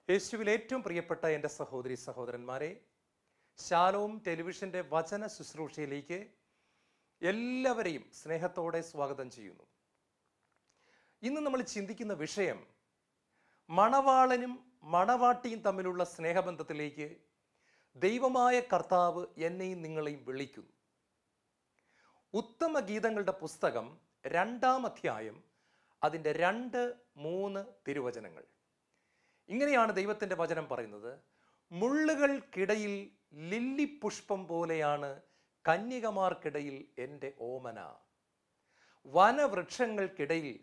യേശുവിൽ ഏറ്റവും പ്രിയപ്പെട്ട എൻ്റെ സഹോദരി സഹോദരന്മാരെ, ശാലോം ടെലിവിഷൻ്റെ വചന ശുശ്രൂഷയിലേക്ക് എല്ലാവരെയും സ്നേഹത്തോടെ സ്വാഗതം ചെയ്യുന്നു. ഇന്ന് നമ്മൾ ചിന്തിക്കുന്ന വിഷയം മണവാളനും മണവാട്ടിയും തമ്മിലുള്ള സ്നേഹബന്ധത്തിലേക്ക് ദൈവമായ കർത്താവ് എന്നെയും നിങ്ങളെയും വിളിക്കുന്നു. ഉത്തമ ഗീതങ്ങളുടെ പുസ്തകം 2-ാം അധ്യായം അതിൻ്റെ 2-3 തിരുവചനങ്ങൾ. ഇങ്ങനെയാണ് ദൈവത്തിൻ്റെ വചനം പറയുന്നത്: മുള്ളുകൾക്കിടയിൽ ലില്ലി പുഷ്പം പോലെയാണ് കന്യകമാർക്കിടയിൽ എൻ്റെ ഓമന. വനവൃക്ഷങ്ങൾക്കിടയിൽ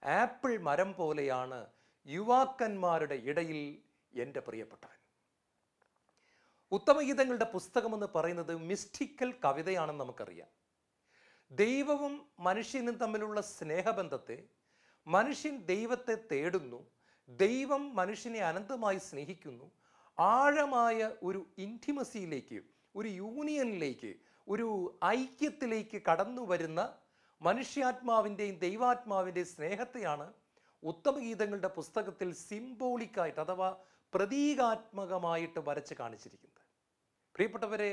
ആപ്പിൾ മരം പോലെയാണ് യുവാക്കന്മാരുടെ ഇടയിൽ എൻ്റെ പ്രിയപ്പെട്ടവൻ. ഉത്തമഗീതങ്ങളുടെ പുസ്തകമെന്ന് പറയുന്നത് മിസ്റ്റിക്കൽ കവിതയാണെന്ന് നമുക്കറിയാം. ദൈവവും മനുഷ്യനും തമ്മിലുള്ള സ്നേഹബന്ധത്തെ, മനുഷ്യൻ ദൈവത്തെ തേടുന്നു, ദൈവം മനുഷ്യനെ അനന്തമായി സ്നേഹിക്കുന്നു, ആഴമായ ഒരു ഇൻറ്റിമസിയിലേക്ക്, ഒരു യൂണിയനിലേക്ക്, ഒരു ഐക്യത്തിലേക്ക് കടന്നു വരുന്ന മനുഷ്യാത്മാവിൻ്റെയും ദൈവാത്മാവിൻ്റെയും സ്നേഹത്തെയാണ് ഉത്തമഗീതങ്ങളുടെ പുസ്തകത്തിൽ സിംബോളിക്കായിട്ട് അഥവാ പ്രതീകാത്മകമായിട്ട് വരച്ച് കാണിച്ചിരിക്കുന്നത്. പ്രിയപ്പെട്ടവരെ,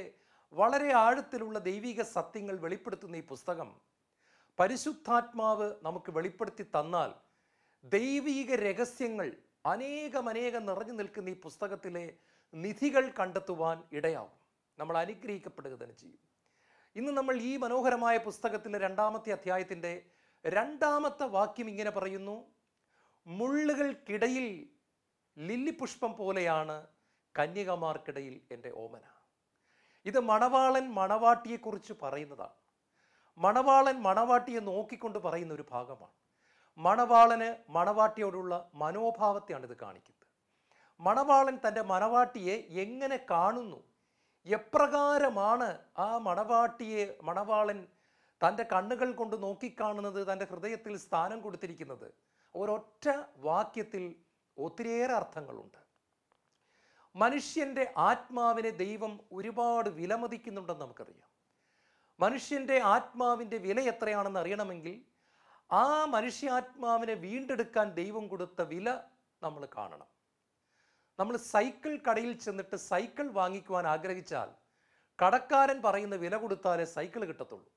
വളരെ ആഴത്തിലുള്ള ദൈവിക സത്യങ്ങൾ വെളിപ്പെടുത്തുന്ന ഈ പുസ്തകം പരിശുദ്ധാത്മാവ് നമുക്ക് വെളിപ്പെടുത്തി തന്നാൽ ദൈവിക രഹസ്യങ്ങൾ അനേകം നിറഞ്ഞു നിൽക്കുന്ന ഈ പുസ്തകത്തിലെ നിധികൾ കണ്ടെത്തുവാൻ ഇടയാവും. നമ്മൾ അനുഗ്രഹിക്കപ്പെടുക തന്നെ ചെയ്യും. ഇന്ന് നമ്മൾ ഈ മനോഹരമായ പുസ്തകത്തിലെ 2-ാമത്തെ അധ്യായത്തിൻ്റെ 2-ാമത്തെ വാക്യം ഇങ്ങനെ പറയുന്നു: മുള്ളുകൾക്കിടയിൽ ലില്ലിപുഷ്പം പോലെയാണ് കന്യകമാർക്കിടയിൽ എൻ്റെ ഓമന. ഇത് മണവാളൻ മണവാട്ടിയെക്കുറിച്ച് പറയുന്നതാണ്. മണവാളൻ മണവാട്ടിയെ നോക്കിക്കൊണ്ട് പറയുന്ന ഒരു ഭാഗമാണ്. മണവാളന് മണവാട്ടിയോടുള്ള മനോഭാവത്തെയാണ് ഇത് കാണിക്കുന്നത്. മണവാളൻ തൻ്റെ മണവാട്ടിയെ എങ്ങനെ കാണുന്നു, എപ്രകാരമാണ് ആ മണവാളൻ തൻ്റെ കണ്ണുകൾ കൊണ്ട് നോക്കിക്കാണുന്നത്, തൻ്റെ ഹൃദയത്തിൽ സ്ഥാനം കൊടുത്തിരിക്കുന്നത്. ഒരൊറ്റ വാക്യത്തിൽ ഒത്തിരിയേറെ അർത്ഥങ്ങളുണ്ട്. മനുഷ്യൻ്റെ ആത്മാവിനെ ദൈവം ഒരുപാട് വിലമതിക്കുന്നുണ്ടെന്ന് നമുക്കറിയാം. മനുഷ്യൻ്റെ ആത്മാവിൻ്റെ വില എത്രയാണെന്ന് അറിയണമെങ്കിൽ ആ മനുഷ്യാത്മാവിനെ വീണ്ടെടുക്കാൻ ദൈവം കൊടുത്ത വില നമ്മൾ കാണണം. നമ്മൾ സൈക്കിൾ കടയിൽ ചെന്നിട്ട് സൈക്കിൾ വാങ്ങിക്കുവാൻ ആഗ്രഹിച്ചാൽ കടക്കാരൻ പറയുന്ന വില കൊടുത്താലേ സൈക്കിൾ കിട്ടത്തുള്ളൂ.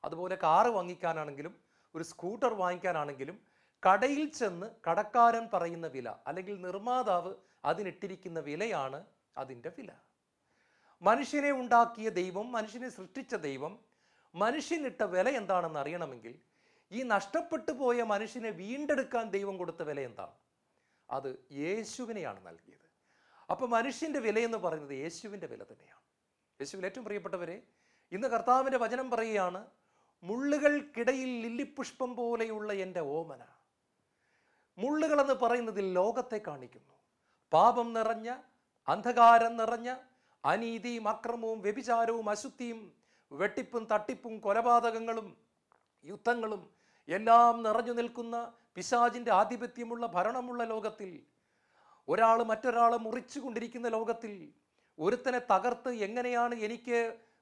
അതുപോലെ കാറ് വാങ്ങിക്കാനാണെങ്കിലും ഒരു സ്കൂട്ടർ വാങ്ങിക്കാനാണെങ്കിലും കടയിൽ ചെന്ന് കടക്കാരൻ പറയുന്ന വില, അല്ലെങ്കിൽ നിർമ്മാതാവ് അതിനിട്ടിരിക്കുന്ന വിലയാണ് അതിൻ്റെ വില. മനുഷ്യനെ ഉണ്ടാക്കിയ ദൈവം, മനുഷ്യനെ സൃഷ്ടിച്ച ദൈവം മനുഷ്യനിട്ട വില എന്താണെന്ന് അറിയണമെങ്കിൽ ഈ നഷ്ടപ്പെട്ടു പോയ മനുഷ്യനെ വീണ്ടെടുക്കാൻ ദൈവം കൊടുത്ത വില എന്താണ്? അത് യേശുവിനെയാണ് നൽകിയത്. അപ്പോൾ മനുഷ്യൻ്റെ വിലയെന്ന് പറയുന്നത് യേശുവിൻ്റെ വില തന്നെയാണ്. യേശുവിൽ ഏറ്റവും പ്രിയപ്പെട്ടവരെ, ഇന്ന് കർത്താവിൻ്റെ വചനം പറയുകയാണ്: മുള്ളുകൾക്കിടയിൽ ലില്ലിപുഷ്പം പോലെയുള്ള എൻ്റെ ഓമന. മുള്ളുകളെന്ന് പറയുന്നത് ലോകത്തെ കാണിക്കുന്നു. പാപം നിറഞ്ഞ, അന്ധകാരം നിറഞ്ഞ, അനീതിയും അക്രമവും വ്യഭിചാരവും അശുദ്ധിയും വെട്ടിപ്പും തട്ടിപ്പും കൊലപാതകങ്ങളും യുദ്ധങ്ങളും എല്ലാം നിറഞ്ഞു നിൽക്കുന്ന പിശാചിൻ്റെ ആധിപത്യമുള്ള ഭരണമുള്ള ലോകത്തിൽ, ഒരാൾ മറ്റൊരാളെ മുറിച്ചു കൊണ്ടിരിക്കുന്ന ലോകത്തിൽ, ഒരുത്തനെ തകർത്ത് എങ്ങനെയാണ് എനിക്ക്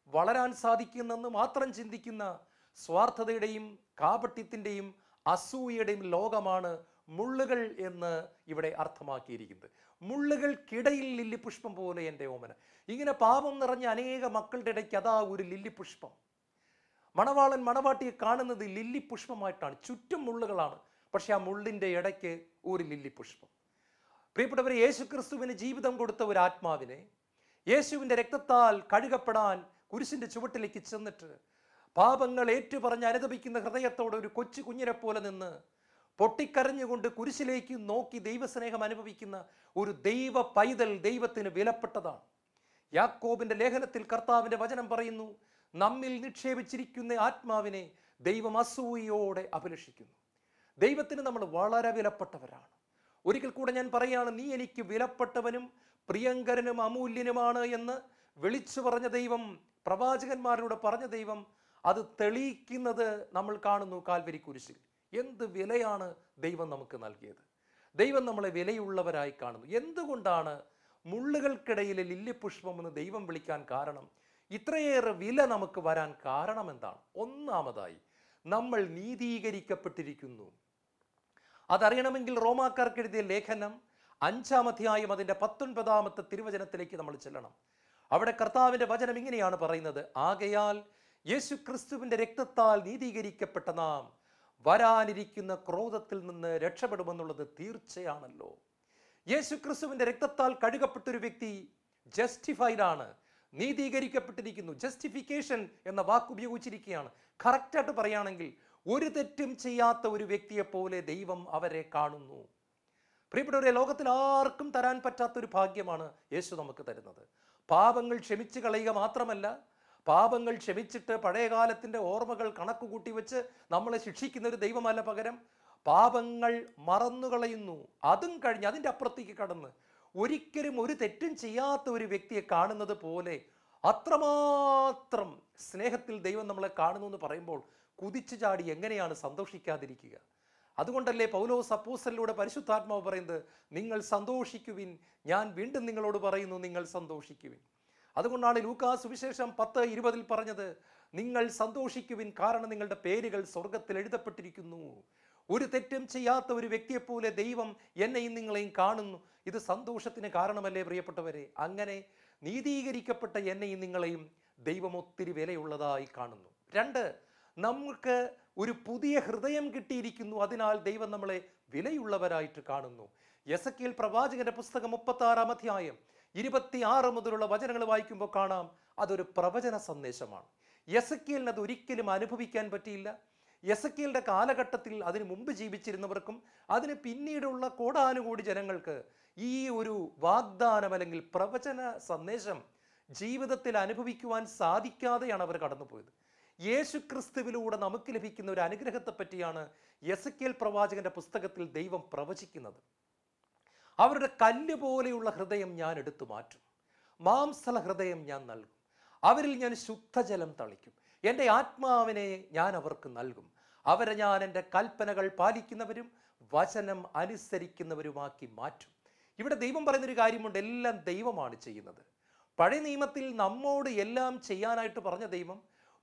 വളരാൻ സാധിക്കുന്നതെന്ന് മാത്രം ചിന്തിക്കുന്ന സ്വാർത്ഥതയുടെയും കാപട്യത്തിൻ്റെയും അസൂയയുടെയും ലോകമാണ് മുള്ളുകൾ എന്ന് ഇവിടെ അർത്ഥമാക്കിയിരിക്കുന്നത്. മുള്ളുകൾക്കിടയിൽ ലില്ലിപുഷ്പം പോലെ എൻ്റെ ഓമന. ഇങ്ങനെ പാപം നിറഞ്ഞ അനേക മക്കളുടെ ഇടയ്ക്ക് അതാ ഒരു ലില്ലിപുഷ്പം. മണവാളൻ മണവാട്ടിയെ കാണുന്നത് ലില്ലിപുഷ്പമായിട്ടാണ്. ചുറ്റും മുള്ളുകളാണ്, പക്ഷെ ആ മുള്ളിൻ്റെ ഇടയ്ക്ക് ഒരു ലില്ലിപുഷ്പം. പ്രിയപ്പെട്ടവരെ, യേശുക്രിസ്തുവിന് ജീവിതം കൊടുത്ത ഒരു ആത്മാവിനെ യേശുവിൻ്റെ രക്തത്താൽ കഴുകപ്പെടാൻ കുരിശിൻ്റെ ചുവട്ടിലേക്ക് ചെന്നിട്ട് പാപങ്ങൾ ഏറ്റുപറഞ്ഞ് അനുദപിക്കുന്ന ഹൃദയത്തോടെ ഒരു കൊച്ചു കുഞ്ഞിനെ പോലെ നിന്ന് പൊട്ടിക്കരഞ്ഞുകൊണ്ട് കുരിശിലേക്ക് നോക്കി ദൈവസ്നേഹം അനുഭവിക്കുന്ന ഒരു ദൈവ പൈതൽ ദൈവത്തിന് വിലപ്പെട്ടതാണ്. യാക്കോബിൻ്റെ ലേഖനത്തിൽ കർത്താവിൻ്റെ വചനം പറയുന്നു: നമ്മിൽ നിക്ഷേപിച്ചിരിക്കുന്ന ആത്മാവിനെ ദൈവം അസൂയയോടെ അഭിലഷിക്കുന്നു. ദൈവത്തിന് നമ്മൾ വളരെ വിലപ്പെട്ടവരാണ്. ഒരിക്കൽ കൂടെ ഞാൻ പറയുകയാണ്, നീ എനിക്ക് വിലപ്പെട്ടവനും പ്രിയങ്കരനും അമൂല്യനുമാണ് എന്ന് വിളിച്ചു പറഞ്ഞ ദൈവം, പ്രവാചകന്മാരിലൂടെ പറഞ്ഞ ദൈവം അത് തെളിയിക്കുന്നത് നമ്മൾ കാണുന്നു കാൽവരി കുരിശിൽ. എന്ത് വിലയാണ് ദൈവം നമുക്ക് നൽകിയത്! ദൈവം നമ്മളെ വിലയുള്ളവരായി കാണുന്നു. എന്തുകൊണ്ടാണ് മുള്ളുകൾക്കിടയിലെ ലില്ലിപുഷ്പം എന്ന് ദൈവം വിളിക്കാൻ കാരണം? ഇത്രയേറെ വില നമുക്ക് വരാൻ കാരണം എന്താണ്? ഒന്നാമതായി, നമ്മൾ നീതീകരിക്കപ്പെട്ടിരിക്കുന്നു. അതറിയണമെങ്കിൽ റോമാക്കാർക്ക് എഴുതിയ ലേഖനം 5-ാം അധ്യായം അതിൻ്റെ 19-ാമത്തെ തിരുവചനത്തിലേക്ക് നമ്മൾ ചെല്ലണം. അവിടെ കർത്താവിൻ്റെ വചനം ഇങ്ങനെയാണ് പറയുന്നത്: ആകയാൽ യേശു ക്രിസ്തുവിൻ്റെ രക്തത്താൽ നീതീകരിക്കപ്പെട്ട നാം വരാനിരിക്കുന്ന ക്രോധത്തിൽ നിന്ന് രക്ഷപ്പെടുമെന്നുള്ളത് തീർച്ചയാണല്ലോ. യേശു ക്രിസ്തുവിൻ്റെ രക്തത്താൽ കഴുകപ്പെട്ടൊരു വ്യക്തി ജസ്റ്റിഫൈഡ് ആണ്, നീതീകരിക്കപ്പെട്ടിരിക്കുന്നു. ജസ്റ്റിഫിക്കേഷൻ എന്ന വാക്ക് ഉപയോഗിച്ചിരിക്കുകയാണ്. കറക്റ്റായിട്ട് പറയുകയാണെങ്കിൽ ഒരു തെറ്റും ചെയ്യാത്ത ഒരു വ്യക്തിയെ പോലെ ദൈവം അവരെ കാണുന്നു. പ്രിയപ്പെട്ടവരെ, ലോകത്തിൽ ആർക്കും തരാൻ പറ്റാത്തൊരു ഭാഗ്യമാണ് യേശു നമുക്ക് തരുന്നത്. പാപങ്ങൾ ക്ഷമിച്ചു കളയുക മാത്രമല്ല, പാപങ്ങൾ ക്ഷമിച്ചിട്ട് പഴയകാലത്തിൻ്റെ ഓർമ്മകൾ കണക്ക് കൂട്ടി വെച്ച് നമ്മളെ ശിക്ഷിക്കുന്ന ഒരു ദൈവമല്ല, പകരം പാപങ്ങൾ മറന്നുകളയുന്നു. അതും കഴിഞ്ഞ് അതിൻ്റെ അപ്പുറത്തേക്ക് കടന്ന് ഒരിക്കലും ഒരു തെറ്റും ചെയ്യാത്ത ഒരു വ്യക്തിയെ കാണുന്നത് പോലെ അത്രമാത്രം സ്നേഹത്തിൽ ദൈവം നമ്മളെ കാണുന്നു എന്ന് പറയുമ്പോൾ കുതിച്ചു ചാടി എങ്ങനെയാണ് സന്തോഷിക്കാതിരിക്കുക? അതുകൊണ്ടല്ലേ പൗലോസ് അപ്പോസ്തലനിലൂടെ പരിശുദ്ധാത്മാവ് പറയുന്നത്, നിങ്ങൾ സന്തോഷിക്കുവിൻ, ഞാൻ വീണ്ടും നിങ്ങളോട് പറയുന്നു, നിങ്ങൾ സന്തോഷിക്കുവിൻ. അതുകൊണ്ടാണ് ലൂക്കാസ് സുവിശേഷം 10:20 പറഞ്ഞത്, നിങ്ങൾ സന്തോഷിക്കുവിൻ, കാരണം നിങ്ങളുടെ പേരുകൾ സ്വർഗത്തിൽ എഴുതപ്പെട്ടിരിക്കുന്നു. ഒരു തെറ്റും ചെയ്യാത്ത ഒരു വ്യക്തിയെപ്പോലെ ദൈവം എന്നെയും നിങ്ങളെയും കാണുന്നു. ഇത് സന്തോഷത്തിന് കാരണമല്ലേ പ്രിയപ്പെട്ടവരെ? അങ്ങനെ നീതീകരിക്കപ്പെട്ട എന്നെയും നിങ്ങളെയും ദൈവം ഒത്തിരി വിലയുള്ളതായി കാണുന്നു. 2, നമുക്ക് ഒരു പുതിയ ഹൃദയം കിട്ടിയിരിക്കുന്നു. അതിനാൽ ദൈവം നമ്മളെ വിലയുള്ളവരായിട്ട് കാണുന്നു. യെസക്കേൽ പ്രവാചകന്റെ പുസ്തകം 36-ാം അധ്യായം 26 മുതലുള്ള വചനങ്ങൾ വായിക്കുമ്പോൾ കാണാം, അതൊരു പ്രവചന സന്ദേശമാണ്. യെസക്കേലിന് അത് ഒരിക്കലും അനുഭവിക്കാൻ പറ്റിയില്ല. യെസക്കേലിന്റെ കാലഘട്ടത്തിൽ അതിനു മുമ്പ് ജീവിച്ചിരുന്നവർക്കും അതിന് പിന്നീടുള്ള കോടാനുകൂടി ജനങ്ങൾക്ക് ഈ ഒരു വാഗ്ദാനം അല്ലെങ്കിൽ പ്രവചന സന്ദേശം ജീവിതത്തിൽ അനുഭവിക്കുവാൻ സാധിക്കാതെയാണ് അവർ കടന്നുപോയത്. യേശു ക്രിസ്തുവിലൂടെ നമുക്ക് ലഭിക്കുന്ന ഒരു അനുഗ്രഹത്തെ പറ്റിയാണ് യെസക്കേൽ പ്രവാചകന്റെ പുസ്തകത്തിൽ ദൈവം പ്രവചിക്കുന്നത്. അവരുടെ കല്ല് പോലെയുള്ള ഹൃദയം ഞാൻ എടുത്തു മാറ്റും, മാംസള ഹൃദയം ഞാൻ നൽകും, അവരിൽ ഞാൻ ശുദ്ധജലം തളിക്കും, എൻ്റെ ആത്മാവിനെ ഞാൻ അവർക്ക് നൽകും, അവരെ ഞാൻ എൻ്റെ കൽപ്പനകൾ പാലിക്കുന്നവരും വചനം അനുസരിക്കുന്നവരുമാക്കി മാറ്റും. ഇവിടെ ദൈവം പറയുന്നൊരു കാര്യമുണ്ട്, എല്ലാം ദൈവമാണ് ചെയ്യുന്നത്. പഴയ നിയമത്തിൽ നമ്മോട് എല്ലാം ചെയ്യാനായിട്ട് പറഞ്ഞ ദൈവം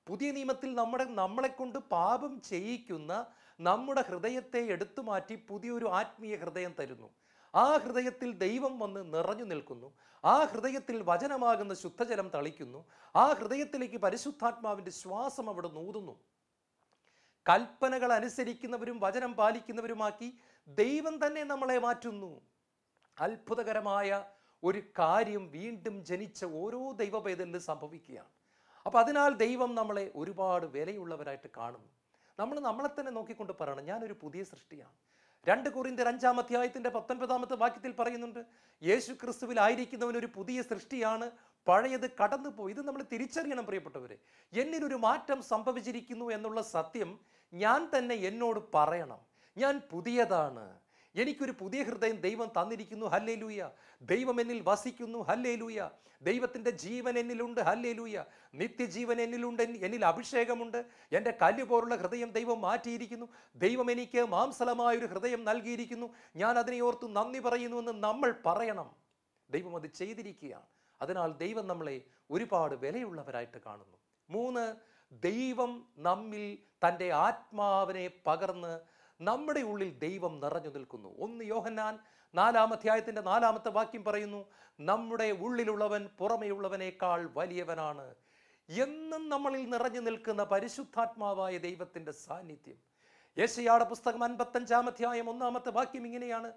പുതിയ നിയമത്തിൽ നമ്മളെ കൊണ്ട് പാപം ചെയ്യിക്കുന്ന നമ്മുടെ ഹൃദയത്തെ എടുത്തു മാറ്റി പുതിയൊരു ആത്മീയ ഹൃദയം തരുന്നു. ആ ഹൃദയത്തിൽ ദൈവം വന്ന് നിറഞ്ഞു നിൽക്കുന്നു. ആ ഹൃദയത്തിൽ വചനമാകുന്ന ശുദ്ധജലം തളിക്കുന്നു. ആ ഹൃദയത്തിലേക്ക് പരിശുദ്ധാത്മാവിൻ്റെ ശ്വാസം അവിടെ നൂതുന്നു. കൽപ്പനകൾ അനുസരിക്കുന്നവരും വചനം പാലിക്കുന്നവരുമാക്കി ദൈവം തന്നെ നമ്മളെ മാറ്റുന്നു. അത്ഭുതകരമായ ഒരു കാര്യം വീണ്ടും ജനിച്ച ഓരോ ദൈവപൈതലിലും സംഭവിക്കുകയാണ്. അപ്പോൾ അതിനാൽ ദൈവം നമ്മളെ ഒരുപാട് വിലയുള്ളവരായിട്ട് കാണുന്നു. നമ്മളെ തന്നെ നോക്കിക്കൊണ്ട് പറയണം, ഞാനൊരു പുതിയ സൃഷ്ടിയാണ്. 2 കൊരിന്ത്യർ 5-ാം അധ്യായത്തിൻ്റെ 19-ാമത്തെ വാക്യത്തിൽ പറയുന്നുണ്ട്, യേശു ക്രിസ്തുവിലായിരിക്കുന്നവൻ ഒരു പുതിയ സൃഷ്ടിയാണ്, പഴയത് കടന്നുപോയി. ഇത് നമ്മൾ തിരിച്ചറിയണം പ്രിയപ്പെട്ടവരെ. എന്നിലൊരു മാറ്റം സംഭവിച്ചിരിക്കുന്നു എന്നുള്ള സത്യം ഞാൻ തന്നെ എന്നോട് പറയണം. ഞാൻ പുതിയതാണ്, എനിക്കൊരു പുതിയ ഹൃദയം ദൈവം തന്നിരിക്കുന്നു, ഹല്ലേലൂയ. ദൈവം എന്നിൽ വസിക്കുന്നു, ഹല്ലേലൂയ. ദൈവത്തിൻ്റെ ജീവൻ എന്നിലുണ്ട്, ഹല്ലേലൂയ. നിത്യജീവൻ എന്നിലുണ്ട്, എന്നിൽ അഭിഷേകമുണ്ട്. എൻ്റെ കല്ല് പോലുള്ള ഹൃദയം ദൈവം മാറ്റിയിരിക്കുന്നു. ദൈവം എനിക്ക് മാംസലമായൊരു ഹൃദയം നൽകിയിരിക്കുന്നു. ഞാൻ അതിനെ ഓർത്ത് നന്ദി പറയുന്നുവെന്ന് നമ്മൾ പറയണം. ദൈവം അത് ചെയ്തിരിക്കുകയാണ്. അതിനാൽ ദൈവം നമ്മളെ ഒരുപാട് വിലയുള്ളവരായിട്ട് കാണുന്നു. 3, ദൈവം നമ്മിൽ തൻ്റെ ആത്മാവിനെ പകർന്ന് നമ്മുടെ ഉള്ളിൽ ദൈവം നിറഞ്ഞു നിൽക്കുന്നു. 1 യോഹന്നാൻ 4-ാം അധ്യായത്തിൻ്റെ 4-ാമത്തെ വാക്യം പറയുന്നു, നമ്മുടെ ഉള്ളിലുള്ളവൻ പുറമെയുള്ളവനേക്കാൾ വലിയവനാണ്. എന്നും നമ്മളിൽ നിറഞ്ഞു നിൽക്കുന്ന പരിശുദ്ധാത്മാവായ ദൈവത്തിൻ്റെ സാന്നിധ്യം. യെശയ്യായുടെ പുസ്തകം 55-ാം അധ്യായം 1-ാമത്തെ വാക്യം ഇങ്ങനെയാണ്,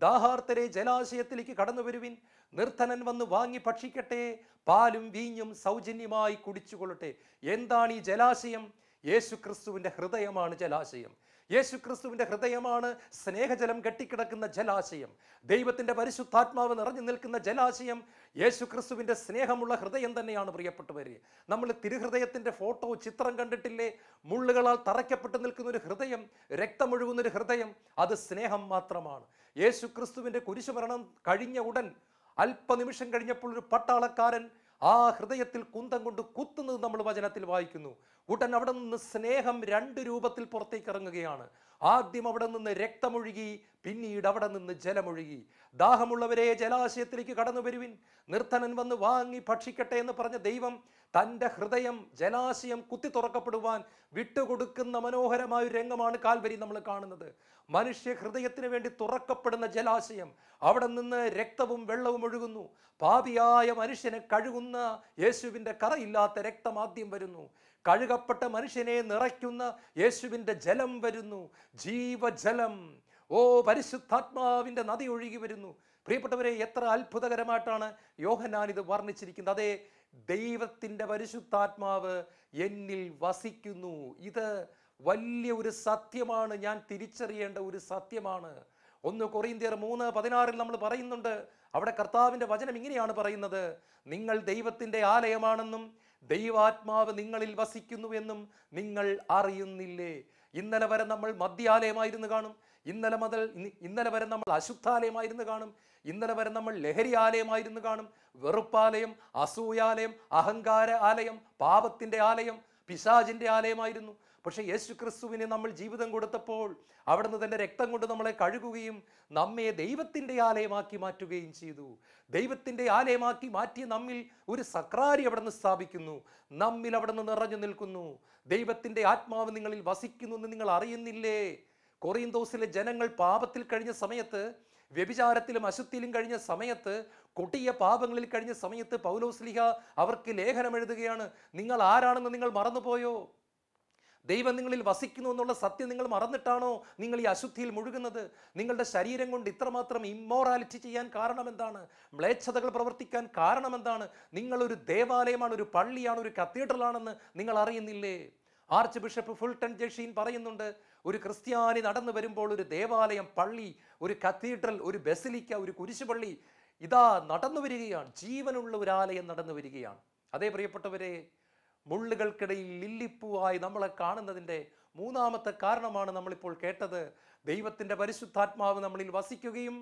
ദാഹാർത്തരെ ജലാശയത്തിലേക്ക് കടന്നു വരുവിൻ, നിർധനൻ വന്ന് വാങ്ങി ഭക്ഷിക്കട്ടെ, പാലും വീഞ്ഞും സൗജന്യമായി കുടിച്ചുകൊള്ളട്ടെ. എന്താണ് ഈ ജലാശയം? യേശു ക്രിസ്തുവിൻ്റെ ഹൃദയമാണ് ജലാശയം. യേശു ക്രിസ്തുവിൻ്റെ ഹൃദയമാണ് സ്നേഹജലം കെട്ടിക്കിടക്കുന്ന ജലാശയം. ദൈവത്തിൻ്റെ പരിശുദ്ധാത്മാവ് നിറഞ്ഞു നിൽക്കുന്ന ജലാശയം യേശു ക്രിസ്തുവിൻ്റെ സ്നേഹമുള്ള ഹൃദയം തന്നെയാണ് പ്രിയപ്പെട്ടവരെ. നമ്മൾ തിരുഹൃദയത്തിൻ്റെ ഫോട്ടോ ചിത്രം കണ്ടിട്ടില്ലേ? മുള്ളുകളാൽ തറയ്ക്കപ്പെട്ട് നിൽക്കുന്ന ഒരു ഹൃദയം, രക്തമൊഴുകുന്നൊരു ഹൃദയം, അത് സ്നേഹം മാത്രമാണ്. യേശു ക്രിസ്തുവിൻ്റെ കുരിശുമരണം കഴിഞ്ഞ ഉടൻ അല്പനിമിഷം കഴിഞ്ഞപ്പോൾ ഒരു പട്ടാളക്കാരൻ ആ ഹൃദയത്തിൽ കുന്തം കൊണ്ട് കുത്തുന്നത് നമ്മൾ വചനത്തിൽ വായിക്കുന്നു. ഉടൻ അവിടെ നിന്ന് സ്നേഹം രണ്ട് രൂപത്തിൽ പുറത്തേക്ക് ഇറങ്ങുകയാണ്. ആദ്യം അവിടെ നിന്ന് രക്തമൊഴുകി, പിന്നീട് അവിടെ നിന്ന് ജലമൊഴുകി. ദാഹമുള്ളവരെ ജലാശയത്തിലേക്ക് കടന്നു വരുവിൻ, നിർധനൻ വന്ന് വാങ്ങി ഭക്ഷിക്കട്ടെ എന്ന് പറഞ്ഞ ദൈവം തൻ്റെ ഹൃദയം ജലാശയം കുത്തി തുറക്കപ്പെടുവാൻ വിട്ടുകൊടുക്കുന്ന മനോഹരമായ ഒരു രംഗമാണ് കാൽവരി നമ്മൾ കാണുന്നത്. മനുഷ്യ ഹൃദയത്തിന് വേണ്ടി തുറക്കപ്പെടുന്ന ജലാശയം, അവിടെ നിന്ന് രക്തവും വെള്ളവും ഒഴുകുന്നു. പാപിയായ മനുഷ്യനെ കഴുകുന്ന യേശുവിൻ്റെ കറയില്ലാത്ത രക്തം ആദ്യം വരുന്നു. കഴുകപ്പെട്ട മനുഷ്യനെ നിറയ്ക്കുന്ന യേശുവിൻ്റെ ജലം വരുന്നു, ജീവജലം. ഓ, പരിശുദ്ധാത്മാവിൻ്റെ നദി ഒഴുകി വരുന്നു. പ്രിയപ്പെട്ടവരെ, എത്ര അത്ഭുതകരമായിട്ടാണ് യോഹന്നാൻ ഇത് വർണ്ണിച്ചിരിക്കുന്നത്. അതെ, ദൈവത്തിൻ്റെ പരിശുദ്ധാത്മാവ് എന്നിൽ വസിക്കുന്നു. ഇത് വലിയ ഒരു സത്യമാണ്, ഞാൻ തിരിച്ചറിയേണ്ട ഒരു സത്യമാണ്. 1 കൊറിന്ത്യർ 3:16 നമ്മൾ പറയുന്നുണ്ട്. അവിടെ കർത്താവിൻ്റെ വചനം ഇങ്ങനെയാണ് പറയുന്നത്: നിങ്ങൾ ദൈവത്തിൻ്റെ ആലയമാണെന്നും ദൈവാത്മാവ് നിങ്ങളിൽ വസിക്കുന്നുവെന്നും നിങ്ങൾ അറിയുന്നില്ലേ. ഇന്നലെ വരെ നമ്മൾ മദ്യാലയമായിരുന്നു കാണും, ഇന്നലെ വരെ നമ്മൾ അശുദ്ധാലയമായിരുന്നു കാണും, ഇന്നലെ വരെ നമ്മൾ ലഹരി ആലയമായിരുന്നു കാണും, വെറുപ്പാലയം, അസൂയാലയം, അഹങ്കാര ആലയം, പാപത്തിൻ്റെ ആലയം, പിശാചിൻ്റെ ആലയമായിരുന്നു. പക്ഷെ യേശു ക്രിസ്തുവിന് നമ്മൾ ജീവിതം കൊടുത്തപ്പോൾ അവിടുന്ന് തൻ്റെ രക്തം കൊണ്ട് നമ്മളെ കഴുകുകയും നമ്മെ ദൈവത്തിൻ്റെ ആലയമാക്കി മാറ്റുകയും ചെയ്തു. ദൈവത്തിൻ്റെ ആലയമാക്കി മാറ്റിയ നമ്മിൽ ഒരു സക്രാരി അവിടുന്ന് സ്ഥാപിക്കുന്നു, നമ്മിൽ അവിടുന്ന് നിറഞ്ഞു നിൽക്കുന്നു. ദൈവത്തിൻ്റെ ആത്മാവ് നിങ്ങളിൽ വസിക്കുന്നു എന്ന് നിങ്ങൾ അറിയുന്നില്ലേ. കൊറിന്തോസിലെ ജനങ്ങൾ പാപത്തിൽ കഴിഞ്ഞ സമയത്ത്, വ്യഭിചാരത്തിലും അശുദ്ധിയിലും കഴിഞ്ഞ സമയത്ത്, കൊടിയ പാപങ്ങളിൽ കഴിഞ്ഞ സമയത്ത് പൗലോസ്ലീഹ അവർക്ക് ലേഖനം എഴുതുകയാണ്. നിങ്ങൾ ആരാണെന്ന് നിങ്ങൾ മറന്നുപോയോ? ദൈവം നിങ്ങളിൽ വസിക്കുന്നു എന്നുള്ള സത്യം നിങ്ങൾ മറന്നിട്ടാണോ നിങ്ങൾ ഈ അശുദ്ധിയിൽ മുഴുകുന്നത്? നിങ്ങളുടെ ശരീരം കൊണ്ട് ഇത്രമാത്രം ഇമ്മോറാലിറ്റി ചെയ്യാൻ കാരണം എന്താണ്? മ്ലേച്ഛതകൾ പ്രവർത്തിക്കാൻ കാരണം എന്താണ്? നിങ്ങളൊരു ദേവാലയമാണ്, ഒരു പള്ളിയാണ്, ഒരു കത്തീഡ്രലാണെന്ന് നിങ്ങൾ അറിയുന്നില്ലേ? ആർച്ച് ബിഷപ്പ് ഫുൾട്ടൺ ജെഷീൻ പറയുന്നുണ്ട്, ഒരു ക്രിസ്ത്യാനി നടന്നു വരുമ്പോൾ ഒരു ദേവാലയം, പള്ളി, ഒരു കത്തീഡ്രൽ, ഒരു ബസിലിക്ക, ഒരു കുരിശുപള്ളി ഇതാ നടന്നു വരികയാണ്. ജീവനുള്ള ഒരു ആലയം നടന്നു വരികയാണ്. അതേ പ്രിയപ്പെട്ടവരെ, മുള്ളുകൾക്കിടയിൽ ലില്ലിപ്പൂവായി നമ്മളെ കാണുന്നതിൻ്റെ മൂന്നാമത്തെ കാരണമാണ് നമ്മളിപ്പോൾ കേട്ടത്. ദൈവത്തിൻ്റെ പരിശുദ്ധാത്മാവ് നമ്മളിൽ വസിക്കുകയും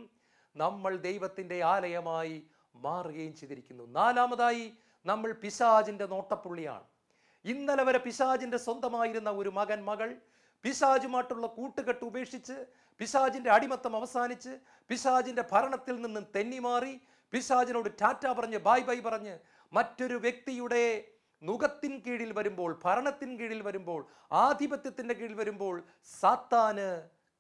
നമ്മൾ ദൈവത്തിൻ്റെ ആലയമായി മാറുകയും ചെയ്തിരിക്കുന്നു. നാലാമതായി, നമ്മൾ പിശാചിൻ്റെ നോട്ടപ്പുള്ളിയാണ്. ഇന്നലെ വരെ പിശാചിൻ്റെ സ്വന്തമായിരുന്ന ഒരു മകൻ, മകൾ പിശാചുമായിട്ടുള്ള കൂട്ടുകെട്ട് ഉപേക്ഷിച്ച്, പിശാചിൻ്റെ അടിമത്തം അവസാനിച്ച്, പിശാചിൻ്റെ ഭരണത്തിൽ നിന്നും തെന്നിമാറി, പിശാചിനോട് ടാറ്റ പറഞ്ഞ് ബൈ ബൈ പറഞ്ഞ് മറ്റൊരു വ്യക്തിയുടെ നുകത്തിൻ കീഴിൽ വരുമ്പോൾ, ഭരണത്തിൻ കീഴിൽ വരുമ്പോൾ, ആധിപത്യത്തിൻ്റെ കീഴിൽ വരുമ്പോൾ സാത്താന്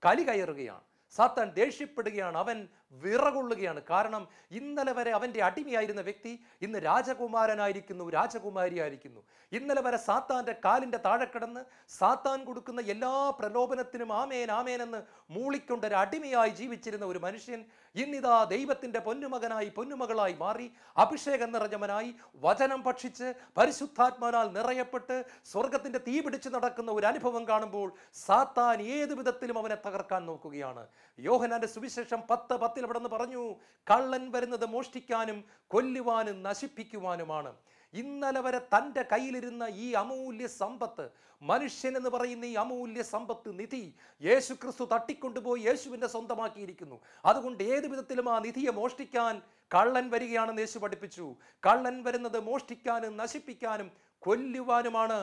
കലി കയറുകയാണ്. സാത്താൻ ദേഷ്യപ്പെടുകയാണ്, അവൻ വിറകൊള്ളുകയാണ്. കാരണം ഇന്നലെ വരെ അവൻ്റെ അടിമയായിരുന്ന വ്യക്തി ഇന്ന് രാജകുമാരനായിരിക്കുന്നു, രാജകുമാരിയായിരിക്കുന്നു. ഇന്നലെ വരെ സാത്താൻ്റെ കാലിൻ്റെ താഴെ കിടന്ന് സാത്താൻ കൊടുക്കുന്ന എല്ലാ പ്രലോഭനത്തിനും ആമേൻ ആമേൻ എന്ന് മൂളിക്കൊണ്ട് ഒരു അടിമയായി ജീവിച്ചിരുന്ന ഒരു മനുഷ്യൻ ഇന്നിതാ ദൈവത്തിൻ്റെ പൊന്നുമകനായി, പൊന്നുമകളായി മാറി, അഭിഷേകം നിറഞ്ഞവനായി, വചനം ഭക്ഷിച്ച് പരിശുദ്ധാത്മാവിനാൽ നിറയപ്പെട്ട് സ്വർഗത്തിൻ്റെ തീ പിടിച്ച് നടക്കുന്ന ഒരു അനുഭവം കാണുമ്പോൾ സാത്താൻ ഏതു വിധത്തിലും അവനെ തകർക്കാൻ നോക്കുകയാണ്. യോഹന്നാന്റെ സുവിശേഷം 10:10 അവിടെ നിന്ന് പറഞ്ഞു, കള്ളൻ വരുന്നത് മോഷ്ടിക്കാനും കൊല്ലുവാനും നശിപ്പിക്കുവാനുമാണ്. ഇന്നലെ വരെ തൻ്റെ കയ്യിലിരുന്ന ഈ അമൂല്യ സമ്പത്ത്, മനുഷ്യൻ എന്ന് പറയുന്ന ഈ അമൂല്യ സമ്പത്ത്, നിധി, യേശു ക്രിസ്തു തട്ടിക്കൊണ്ടുപോയി യേശുവിൻ്റെ സ്വന്തമാക്കിയിരിക്കുന്നു. അതുകൊണ്ട് ഏത് വിധത്തിലും ആ നിധിയെ മോഷ്ടിക്കാൻ കള്ളൻ വരികയാണെന്ന് യേശു പഠിപ്പിച്ചു. കള്ളൻ വരുന്നത് മോഷ്ടിക്കാനും നശിപ്പിക്കാനും കൊല്ലുവാനുമാണ്.